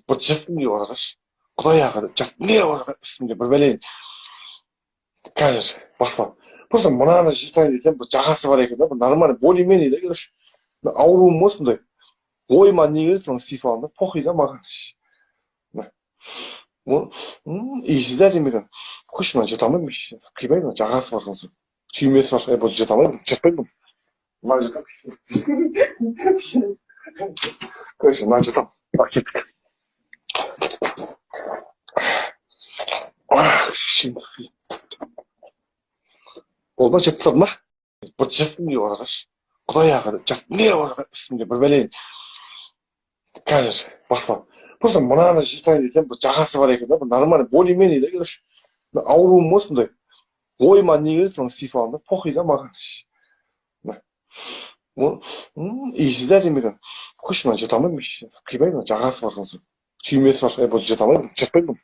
Bu cırtmıyor arkadaş. Kudaya kadar cırtmıyor arkadaş. Şimdi böyle кажешь, басқа. Просто мынаны жасайын десем, бір жағасы бар екен да, бір нормальный, более-менее да, короче. Ауруым ма сондай. Ойыма не келеді, соны істей саламын да, похуй да маған. Иісі де әдемі екен. Қойшы, мына жата алмаймын, қимаймын, жағасы бар соны. Түймесі бар, бұл жата алмаймын, жатпаймын. Мына жатамын. Короче, мына жатамын. Кеттік. Ол ма жаттым ма? Бір жаттым деп arkadaş. Құдай ақы жаттым деп arkadaş. Şimdi бір бәлейін. Кажешь, басқа. Просто мынаны жасайын десем, бір жағасы бар екен да, бір нормальный, более-менее да, короче. Ауруым ма сондай. Ойыма не келеді, соны істей саламын да, похуй да маған. Иісі де әдемі екен. Қойшы, мына жата алмаймын, қимаймын, жағасы бар соны. Түймесі бар, бұл жата алмаймын, жатпаймын.